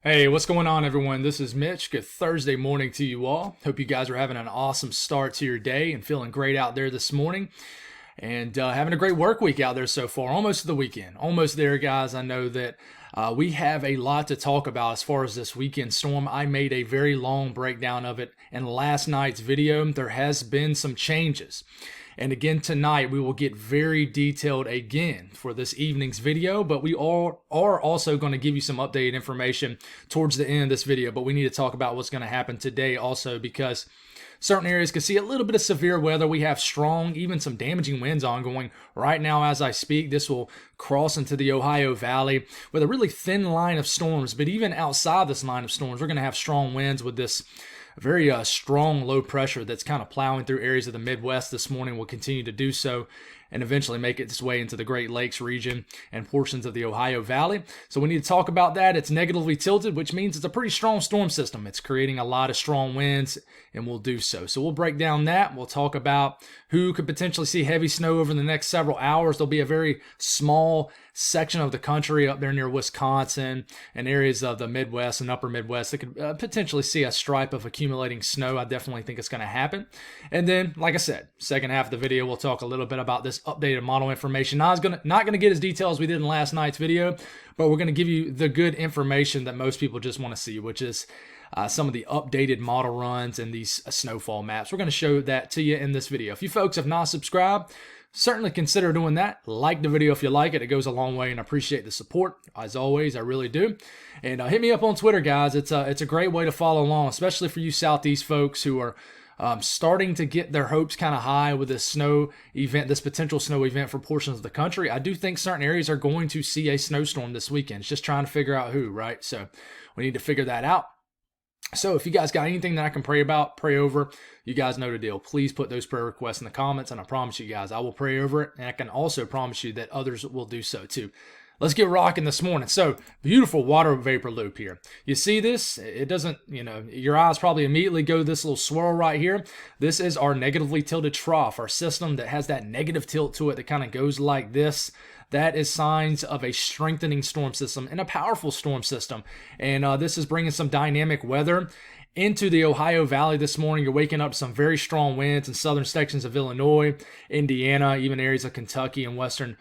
Hey, what's going on, everyone? This is Mitch. Good Thursday morning to you all. Hope you guys are having an awesome start to your day and feeling great out there this morning and having a great work week out there so far. Almost to the weekend. Almost there, guys. I know that we have a lot to talk about as far as this weekend storm. I made a very long breakdown of it in last night's video. There has been some changes. And again, tonight we will get very detailed again for this evening's video, but we are also going to give you some updated information towards the end of this video. But we need to talk about what's going to happen today also, because certain areas could see a little bit of severe weather. We have strong, even some damaging winds ongoing right now as I speak. This will cross into the Ohio Valley with a really thin line of storms. But even outside this line of storms, we're going to have strong winds with this very strong low pressure that's kind of plowing through areas of the Midwest this morning. Will continue to do so and eventually make its way into the Great Lakes region and portions of the Ohio Valley. So we need to talk about that. It's negatively tilted, which means it's a pretty strong storm system. It's creating a lot of strong winds and will do so. So we'll break down that. We'll talk about who could potentially see heavy snow over the next several hours. There'll be a very small section of the country up there near Wisconsin and areas of the Midwest and upper Midwest that could potentially see a stripe of accumulating snow. I definitely think it's going to happen. And then, like I said, second half of the video, we'll talk a little bit about this updated model information. Not going to get as detailed as we did in last night's video, but we're going to give you the good information that most people just want to see, which is some of the updated model runs and these snowfall maps. We're going to show that to you in this video. If you folks have not subscribed, certainly consider doing that. Like the video if you like it. It goes a long way, and I appreciate the support. As always, I really do. And hit me up on Twitter, guys. It's a great way to follow along, especially for you Southeast folks who are starting to get their hopes kind of high with this snow event, this potential snow event for portions of the country. I do think certain areas are going to see a snowstorm this weekend. It's just trying to figure out who, right? So we need to figure that out. So if you guys got anything that I can pray about, pray over, you guys know the deal. Please put those prayer requests in the comments, and I promise you guys, I will pray over it, and I can also promise you that others will do so too. Let's get rocking this morning. So, beautiful water vapor loop here. You see this? It doesn't, your eyes probably immediately go to this little swirl right here. This is our negatively tilted trough, our system that has that negative tilt to it that kind of goes like this. That is signs of a strengthening storm system and a powerful storm system. And this is bringing some dynamic weather into the Ohio Valley this morning. You're waking up to some very strong winds in southern sections of Illinois, Indiana, even areas of Kentucky and western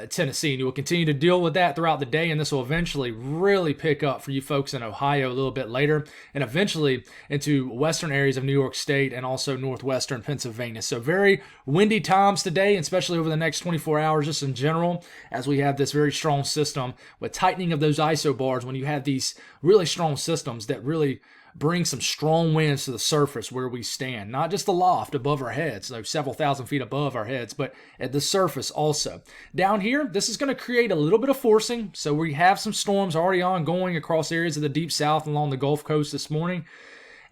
Tennessee. And you will continue to deal with that throughout the day, and this will eventually really pick up for you folks in Ohio a little bit later, and eventually into western areas of New York State and also northwestern Pennsylvania. So very windy times today, especially over the next 24 hours just in general, as we have this very strong system with tightening of those isobars. When you have these really strong systems that really bring some strong winds to the surface where we stand, not just the loft above our heads, so several thousand feet above our heads, but at the surface also. Down here, this is going to create a little bit of forcing, so we have some storms already ongoing across areas of the deep south along the Gulf Coast this morning.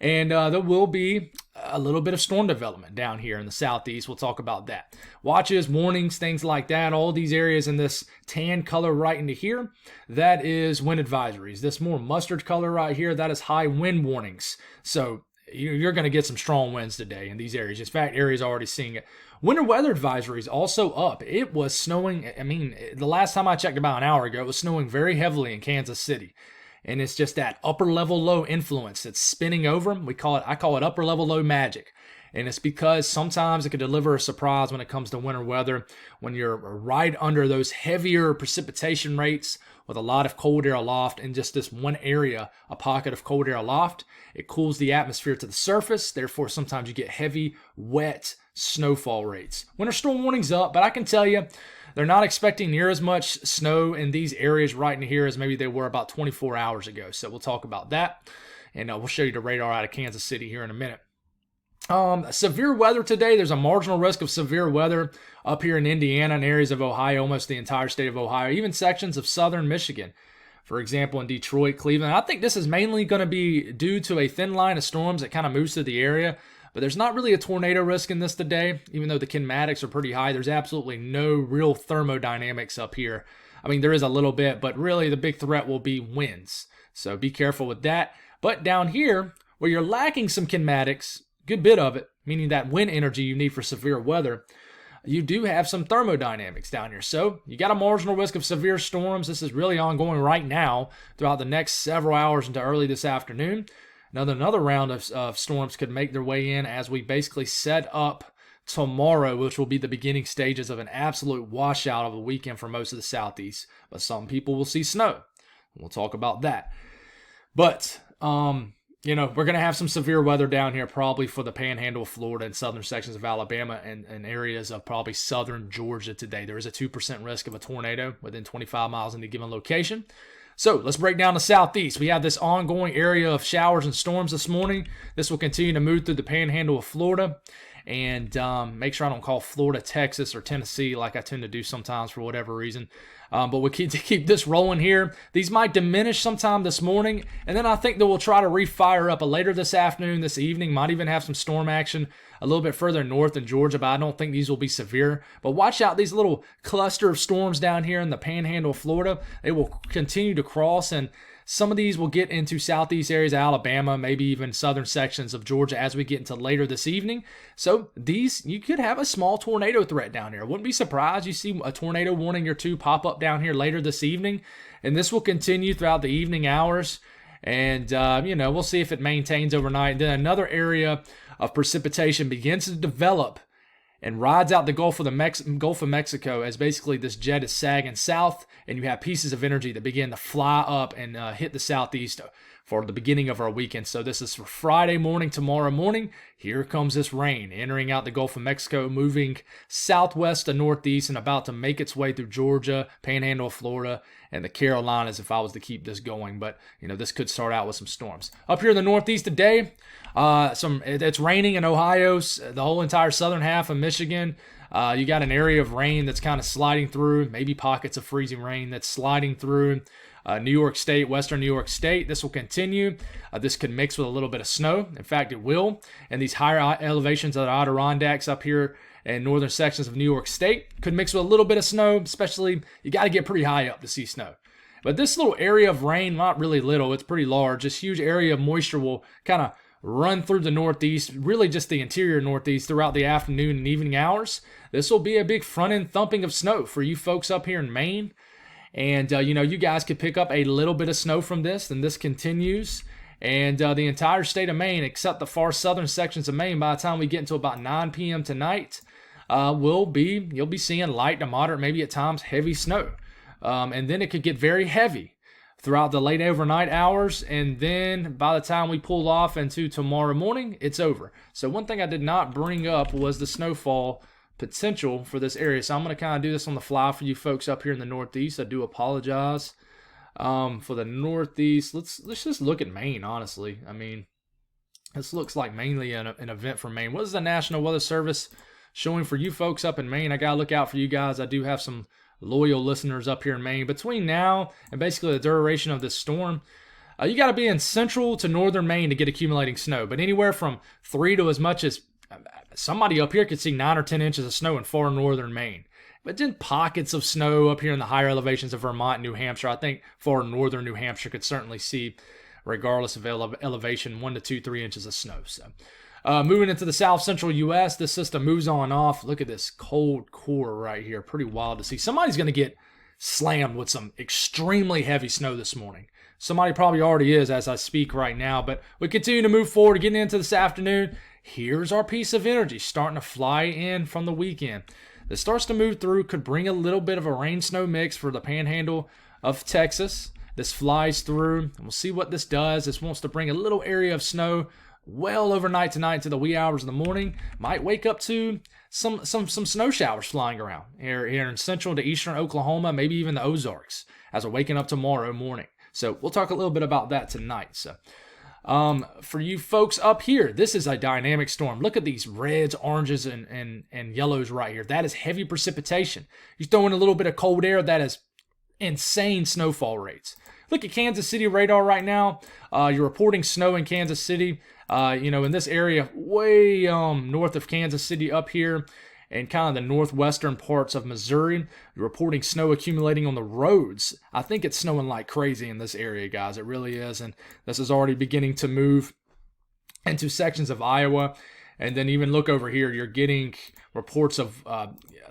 And there will be a little bit of storm development down here in the southeast. We'll talk about that. Watches, warnings, things like that. All these areas in this tan color right into here, that is wind advisories. This more mustard color right here, that is high wind warnings. So you're going to get some strong winds today in these areas. In fact, areas already seeing it. Winter weather advisories also up. It was snowing. I mean, the last time I checked about an hour ago, it was snowing very heavily in Kansas City. And it's just that upper level low influence that's spinning over. I call it upper level low magic. And it's because sometimes it can deliver a surprise when it comes to winter weather, when you're right under those heavier precipitation rates with a lot of cold air aloft in just this one area, a pocket of cold air aloft. It cools the atmosphere to the surface. Therefore, sometimes you get heavy, wet snowfall rates. Winter storm warning's up, but I can tell you, they're not expecting near as much snow in these areas right in here as maybe they were about 24 hours ago. So we'll talk about that, and we'll show you the radar out of Kansas City here in a minute. Severe weather today. There's a marginal risk of severe weather up here in Indiana and areas of Ohio, almost the entire state of Ohio, even sections of southern Michigan. For example, in Detroit, Cleveland. I think this is mainly going to be due to a thin line of storms that kind of moves through the area. But there's not really a tornado risk in this today, even though the kinematics are pretty high. There's absolutely no real thermodynamics up here. I mean, there is a little bit, but really the big threat will be winds. So be careful with that. But down here, where you're lacking some kinematics, good bit of it, meaning that wind energy you need for severe weather, you do have some thermodynamics down here. So you got a marginal risk of severe storms. This is really ongoing right now throughout the next several hours into early this afternoon. Another round of storms could make their way in as we basically set up tomorrow, which will be the beginning stages of an absolute washout of a weekend for most of the Southeast. But some people will see snow. We'll talk about that. But, we're going to have some severe weather down here probably for the panhandle of Florida and southern sections of Alabama and areas of probably southern Georgia today. There is a 2% risk of a tornado within 25 miles in a given location. So let's break down the Southeast. We have this ongoing area of showers and storms this morning. This will continue to move through the panhandle of Florida. And make sure I don't call Florida, Texas, or Tennessee like I tend to do sometimes for whatever reason. But we'll keep this rolling here. These might diminish sometime this morning, and then I think that we'll try to refire up later this afternoon, this evening. Might even have some storm action a little bit further north in Georgia, but I don't think these will be severe. But watch out, these little cluster of storms down here in the panhandle of Florida. They will continue to cross, and some of these will get into southeast areas of Alabama, maybe even southern sections of Georgia as we get into later this evening. So you could have a small tornado threat down here. I wouldn't be surprised you see a tornado warning or two pop up down here later this evening. And this will continue throughout the evening hours. And, we'll see if it maintains overnight. And then another area of precipitation begins to develop and rides out the Gulf of Mexico as basically this jet is sagging south, and you have pieces of energy that begin to fly up and hit the southeast for the beginning of our weekend. So this is for Friday morning, tomorrow morning. Here comes this rain entering out the Gulf of Mexico, moving southwest to northeast and about to make its way through Georgia, panhandle of Florida, and the Carolinas if I was to keep this going. But, this could start out with some storms. Up here in the northeast today, it's raining in Ohio, the whole entire southern half of Michigan. You got an area of rain that's kind of sliding through, maybe pockets of freezing rain that's sliding through New York State, western New York State. This will continue. This could mix with a little bit of snow. In fact, it will. And these higher elevations of the Adirondacks up here in northern sections of New York State could mix with a little bit of snow, especially you got to get pretty high up to see snow. But this little area of rain, not really little, it's pretty large. This huge area of moisture will kind of run through the northeast, really just the interior northeast throughout the afternoon and evening hours. This will be a big front-end thumping of snow for you folks up here in Maine. And, you guys could pick up a little bit of snow from this, and this continues. And the entire state of Maine, except the far southern sections of Maine, by the time we get into about 9 p.m. tonight, you'll be seeing light to moderate, maybe at times heavy snow. And then it could get very heavy throughout the late overnight hours, and then by the time we pull off into tomorrow morning, it's over. So one thing I did not bring up was the snowfall potential for this area. So I'm going to kind of do this on the fly for you folks up here in the northeast. I do apologize for the northeast. Let's just look at Maine, honestly. I mean, this looks like mainly an event for Maine. What is the National Weather Service showing for you folks up in Maine? I got to look out for you guys. I do have some loyal listeners up here in Maine. Between now and basically the duration of this storm, you got to be in central to northern Maine to get accumulating snow. But anywhere from 3 to as much as somebody up here could see 9 or 10 inches of snow in far northern Maine. But then pockets of snow up here in the higher elevations of Vermont and New Hampshire. I think far northern New Hampshire could certainly see, regardless of elevation, 1 to 2, 3 inches of snow. So moving into the south central U.S., this system moves on off. Look at this cold core right here. Pretty wild to see. Somebody's going to get slammed with some extremely heavy snow this morning. Somebody probably already is as I speak right now. But we continue to move forward, getting into this afternoon. Here's our piece of energy starting to fly in from the weekend. This starts to move through, could bring a little bit of a rain-snow mix for the panhandle of Texas. This flies through, and we'll see what this does. This wants to bring a little area of snow well overnight tonight to the wee hours of the morning. Might wake up to some snow showers flying around here in central to eastern Oklahoma, maybe even the Ozarks as we're waking up tomorrow morning. So we'll talk a little bit about that tonight. So for you folks up here, this is a dynamic storm. Look at these reds, oranges, and yellows right here. That is heavy precipitation. You throw in a little bit of cold air, that is insane snowfall rates. Look at Kansas City radar right now. You're reporting snow in Kansas City. In this area way north of Kansas City up here and kind of the northwestern parts of Missouri, you're reporting snow accumulating on the roads. I think it's snowing like crazy in this area, guys. It really is. And this is already beginning to move into sections of Iowa And then even look over here, you're getting reports of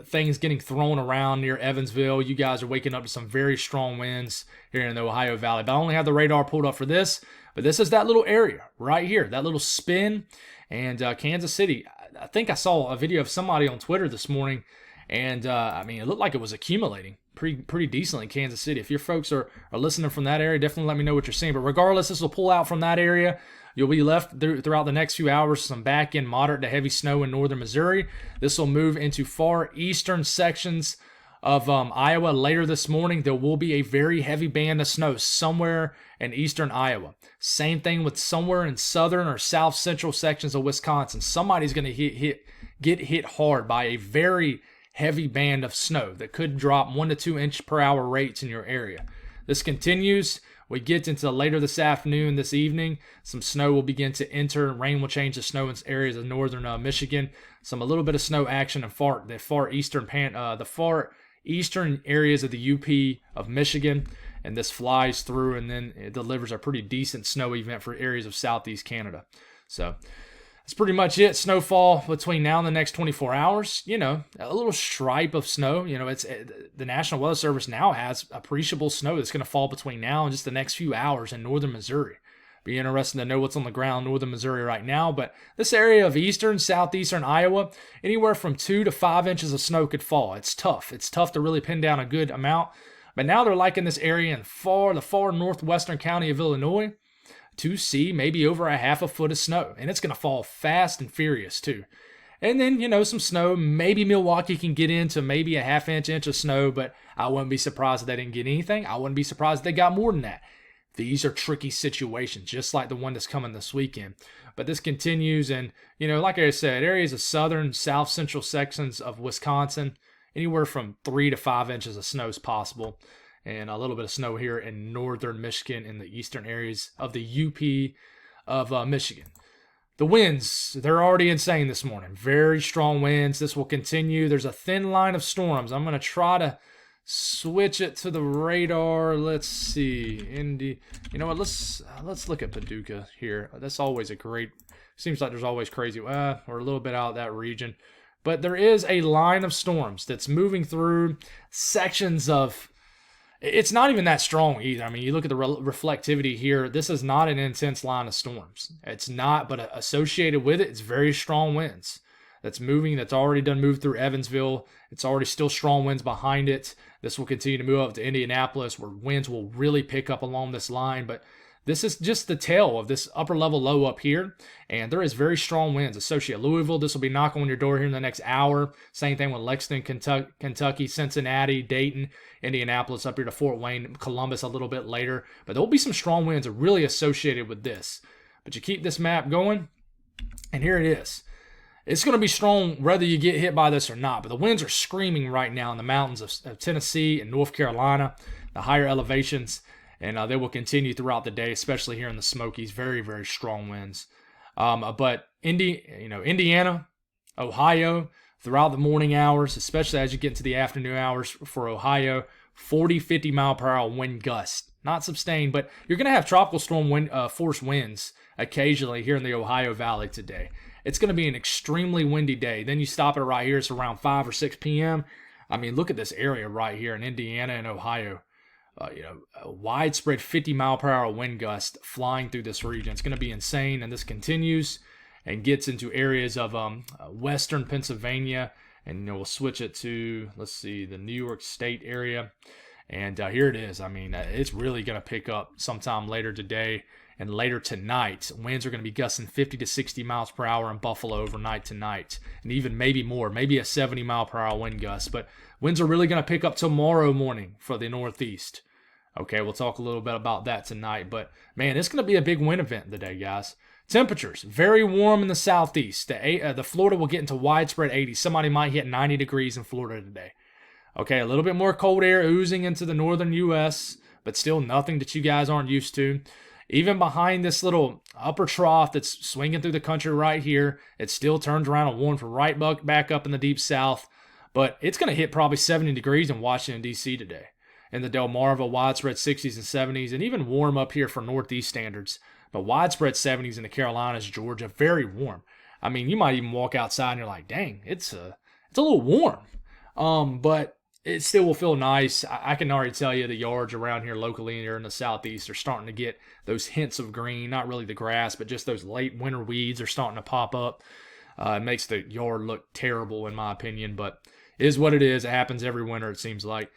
things getting thrown around near Evansville. You guys are waking up to some very strong winds here in the Ohio Valley. But I only have the radar pulled up for this. But this is that little area right here, that little spin. And Kansas City, I think I saw a video of somebody on Twitter this morning. And, I mean, it looked like it was accumulating pretty decently in Kansas City. If your folks are listening from that area, definitely let me know what you're seeing. But regardless, this will pull out from that area. You'll be left throughout the next few hours some back-end moderate to heavy snow in northern Missouri. This will move into far eastern sections of Iowa later this morning. There will be a very heavy band of snow somewhere in eastern Iowa. Same thing with somewhere in southern or south central sections of Wisconsin. Somebody's going to get hit hard by a very heavy band of snow that could drop 1 to 2 inch per hour rates in your area. This continues. We get into later this afternoon, this evening, some snow will begin to enter. Rain will change to snow in areas of northern Michigan. A little bit of snow action in the far eastern areas of the UP of Michigan, and this flies through, and then it delivers a pretty decent snow event for areas of southeast Canada. So that's pretty much it. Snowfall between now and the next 24 hours. You know, a little stripe of snow. You know, it's the National Weather Service now has appreciable snow that's going to fall between now and just the next few hours in northern Missouri. Be interested to know what's on the ground in northern Missouri right now. But this area of eastern, southeastern Iowa, anywhere from 2 to 5 inches of snow could fall. It's tough. It's tough to really pin down a good amount. But now they're liking this area in the far northwestern county of Illinois to see maybe over a half a foot of snow. And it's going to fall fast and furious too. And then, you know, some snow. Maybe Milwaukee can get into maybe a half inch of snow, but I wouldn't be surprised if they didn't get anything. I wouldn't be surprised if they got more than that. These are tricky situations, just like the one that's coming this weekend. But this continues, and, you know, like I said, areas of southern, south central sections of Wisconsin, anywhere from 3 to 5 inches of snow is possible. And a little bit of snow here in northern Michigan in the eastern areas of the UP of Michigan. The winds, they're already insane this morning. Very strong winds. This will continue. There's a thin line of storms. I'm going to try to switch it to the radar. Let's see. You know what? Let's look at Paducah here. That's always a great. Seems like there's always crazy. We're a little bit out of that region, but there is a line of storms that's moving through sections of. It's not even that strong either. I mean, you look at the reflectivity here. This is not an intense line of storms. It's not, but associated with it, it's very strong winds. That's moving. That's already done moved through Evansville. It's already still strong winds behind it. This will continue to move up to Indianapolis, where winds will really pick up along this line. But this is just the tail of this upper level low up here. And there is very strong winds associated. Louisville, this will be knocking on your door here in the next hour. Same thing with Lexington, Kentucky, Cincinnati, Dayton, Indianapolis, up here to Fort Wayne, Columbus a little bit later. But there will be some strong winds really associated with this. But you keep this map going, and here it is. It's going to be strong whether you get hit by this or not. But the winds are screaming right now in the mountains of Tennessee and North Carolina, the higher elevations. And they will continue throughout the day, especially here in the Smokies. Very, very strong winds. But Indiana, Ohio, throughout the morning hours, especially as you get into the afternoon hours for Ohio, 40, 50 mile per hour wind gusts. Not sustained, but you're going to have tropical storm force winds occasionally here in the Ohio Valley today. It's going to be an extremely windy day. Then you stop it right here. It's around 5 or 6 p.m. I mean, look at this area right here in Indiana and Ohio. A widespread 50 mile per hour wind gust flying through this region. It's going to be insane, and this continues and gets into areas of western Pennsylvania, and we'll switch it to, let's see, the New York State area. And here it is. I mean, it's really going to pick up sometime later today and later tonight. Winds are going to be gusting 50 to 60 miles per hour in Buffalo overnight tonight, and even maybe more, maybe a 70 mile per hour wind gust. But winds are really going to pick up tomorrow morning for the Northeast. Okay, we'll talk a little bit about that tonight. But, man, it's going to be a big wind event today, guys. Temperatures, very warm in the southeast. The Florida will get into widespread 80s. Somebody might hit 90 degrees in Florida today. Okay, a little bit more cold air oozing into the northern U.S., but still nothing that you guys aren't used to. Even behind this little upper trough that's swinging through the country right here, it still turns around and warms right back up in the deep south. But it's going to hit probably 70 degrees in Washington, D.C. today. In the Delmarva, widespread 60s and 70s, and even warm up here for northeast standards. But widespread 70s in the Carolinas, Georgia, very warm. I mean, you might even walk outside and you're like, dang, it's a little warm. But it still will feel nice. I can already tell you the yards around here locally here in the southeast are starting to get those hints of green, not really the grass, but just those late winter weeds are starting to pop up. It makes the yard look terrible in my opinion, but it is what it is. It happens every winter, it seems like.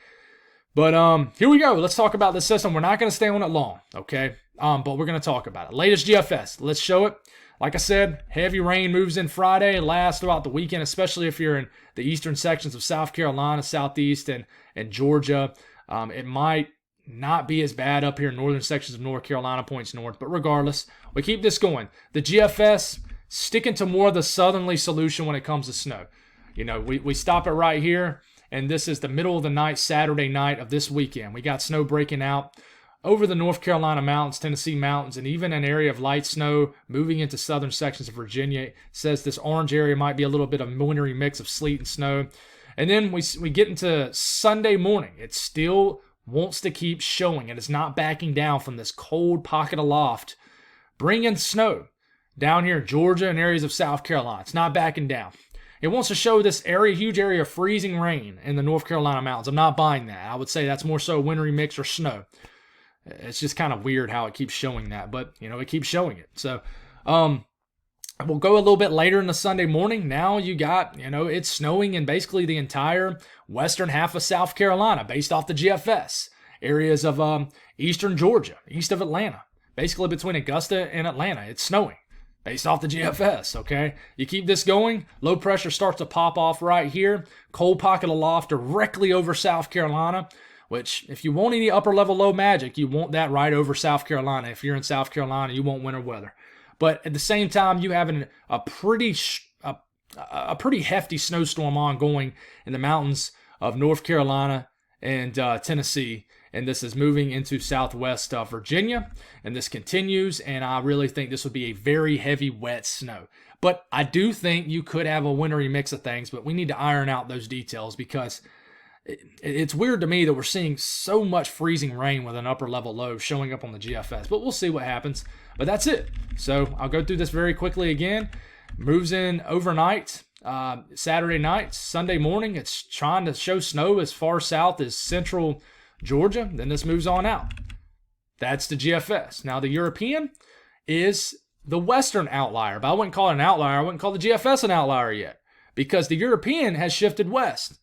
But here we go. Let's talk about the system. We're not going to stay on it long, okay? But we're going to talk about it. Latest GFS. Let's show it. Like I said, heavy rain moves in Friday and lasts throughout the weekend, especially if you're in the eastern sections of South Carolina, Southeast, and Georgia. It might not be as bad up here in northern sections of North Carolina, points north, but regardless, we keep this going. The GFS sticking to more of the southerly solution when it comes to snow. You know, we stop it right here, and this is the middle of the night, Saturday night of this weekend. We got snow breaking out over the North Carolina mountains, Tennessee mountains, and even an area of light snow moving into southern sections of Virginia. It says this orange area might be a little bit of a wintry mix of sleet and snow. And then we get into Sunday morning. It still wants to keep showing. It is not backing down from this cold pocket aloft, bringing snow down here in Georgia and areas of South Carolina. It's not backing down. It wants to show this area, huge area of freezing rain in the North Carolina mountains. I'm not buying that. I would say that's more so wintry mix or snow. It's just kind of weird how it keeps showing that, but, you know, it keeps showing it. So, we'll go a little bit later in the Sunday morning. Now you got, you know, it's snowing in basically the entire western half of South Carolina based off the GFS. Areas of eastern Georgia, east of Atlanta. Basically between Augusta and Atlanta, it's snowing based off the GFS, okay? You keep this going, low pressure starts to pop off right here. Cold pocket aloft directly over South Carolina, which if you want any upper level low magic, you want that right over South Carolina. If you're in South Carolina, you want winter weather. But at the same time, you have a pretty hefty snowstorm ongoing in the mountains of North Carolina and Tennessee. And this is moving into southwest Virginia. And this continues. And I really think this would be a very heavy, wet snow. But I do think you could have a wintry mix of things. But we need to iron out those details because it's weird to me that we're seeing so much freezing rain with an upper level low showing up on the GFS, but we'll see what happens. But that's it. So I'll go through this very quickly again. Moves in overnight, Saturday night, Sunday morning. It's trying to show snow as far south as central Georgia. Then this moves on out. That's the GFS. Now the European is the western outlier, but I wouldn't call it an outlier. I wouldn't call the GFS an outlier yet because the European has shifted west,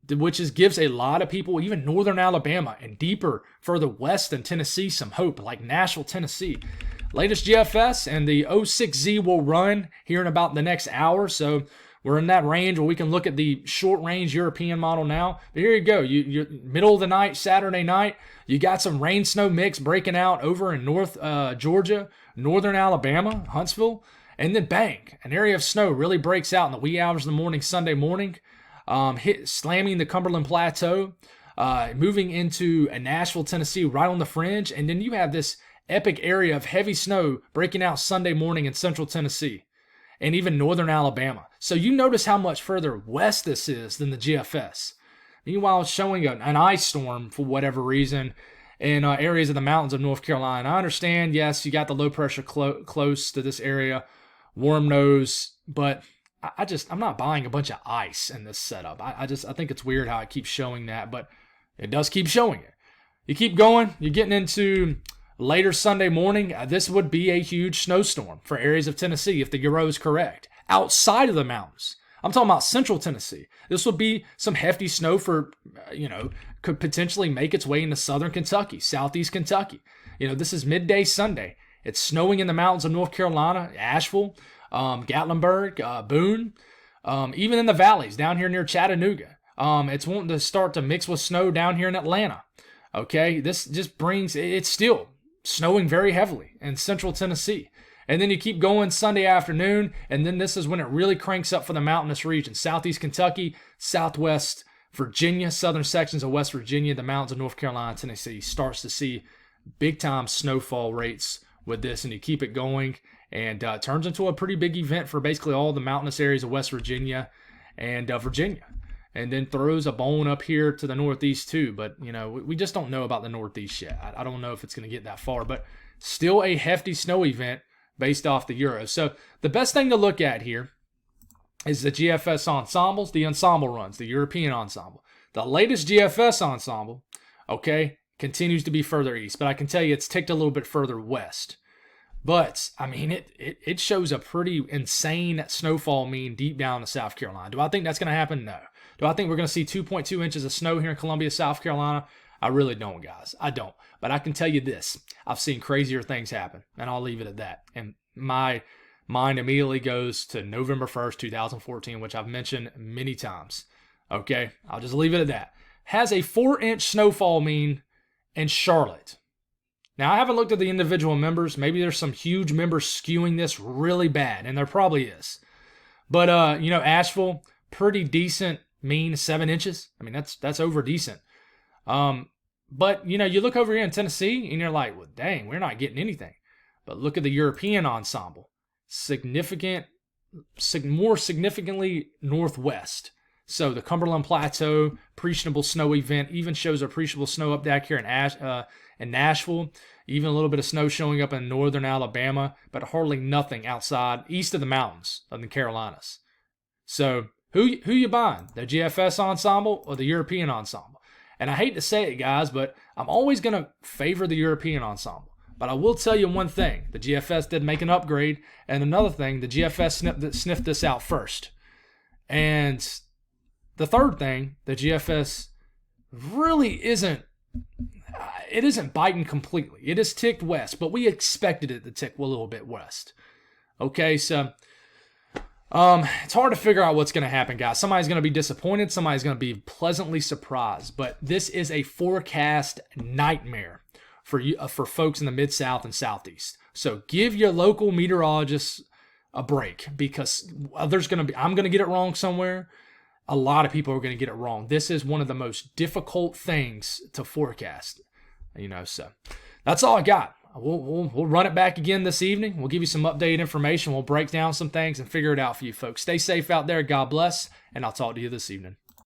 which gives a lot of people, even northern Alabama and deeper, further west than Tennessee, some hope, like Nashville, Tennessee. Latest GFS and the 06Z will run here in about the next hour, so we're in that range where we can look at the short-range European model now. But here you go. You're middle of the night, Saturday night, you got some rain-snow mix breaking out over in North Georgia, northern Alabama, Huntsville, and then bang, an area of snow really breaks out in the wee hours of the morning, Sunday morning. Slamming the Cumberland Plateau, moving into Nashville, Tennessee, right on the fringe. And then you have this epic area of heavy snow breaking out Sunday morning in central Tennessee and even northern Alabama. So you notice how much further west this is than the GFS. Meanwhile, it's showing an ice storm for whatever reason in areas of the mountains of North Carolina. I understand, yes, you got the low pressure close to this area, warm nose, but I'm not buying a bunch of ice in this setup. I think it's weird how it keeps showing that, but it does keep showing it. You keep going, you're getting into later Sunday morning. This would be a huge snowstorm for areas of Tennessee if the Euro is correct. Outside of the mountains, I'm talking about central Tennessee. This would be some hefty snow for, could potentially make its way into southern Kentucky, southeast Kentucky. This is midday Sunday. It's snowing in the mountains of North Carolina, Asheville, Gatlinburg, Boone, even in the valleys down here near Chattanooga. It's wanting to start to mix with snow down here in Atlanta. Okay, this just it's still snowing very heavily in central Tennessee. And then you keep going Sunday afternoon, and then this is when it really cranks up for the mountainous region. Southeast Kentucky, southwest Virginia, southern sections of West Virginia, the mountains of North Carolina, Tennessee starts to see big-time snowfall rates with this, and you keep it going. And it turns into a pretty big event for basically all the mountainous areas of West Virginia and Virginia. And then throws a bone up here to the northeast too. But, we just don't know about the northeast yet. I don't know if it's going to get that far. But still a hefty snow event based off the Euro. So the best thing to look at here is the GFS ensembles, the ensemble runs, the European ensemble. The latest GFS ensemble, okay, continues to be further east, but I can tell you it's ticked a little bit further west. But, I mean, it shows a pretty insane snowfall mean deep down in South Carolina. Do I think that's going to happen? No. Do I think we're going to see 2.2 inches of snow here in Columbia, South Carolina? I really don't, guys. I don't. But I can tell you this. I've seen crazier things happen, and I'll leave it at that. And my mind immediately goes to November 1st, 2014, which I've mentioned many times. Okay? I'll just leave it at that. Has a 4-inch snowfall mean in Charlotte. Now, I haven't looked at the individual members. Maybe there's some huge members skewing this really bad, and there probably is. But, Asheville, pretty decent mean, 7 inches. I mean, that's over decent. But, you look over here in Tennessee, and you're like, well, dang, we're not getting anything. But look at the European ensemble. More significantly northwest. So the Cumberland Plateau, appreciable snow event, even shows appreciable snow up back here in Nashville. Even a little bit of snow showing up in northern Alabama, but hardly nothing east of the mountains of the Carolinas. So who you buying? The GFS ensemble or the European ensemble? And I hate to say it, guys, but I'm always going to favor the European ensemble. But I will tell you one thing. The GFS did make an upgrade. And another thing, the GFS sniffed this out first. And the third thing, the GFS really isn't biting completely. It is ticked west, but we expected it to tick a little bit west. Okay, so it's hard to figure out what's going to happen, guys. Somebody's going to be disappointed. Somebody's going to be pleasantly surprised. But this is a forecast nightmare for folks in the Mid-South and Southeast. So give your local meteorologists a break, because I'm going to get it wrong somewhere. A lot of people are going to get it wrong. This is one of the most difficult things to forecast, so that's all I got. We'll run it back again this evening. We'll give you some updated information. We'll break down some things and figure it out for you folks. Stay safe out there. God bless, and I'll talk to you this evening.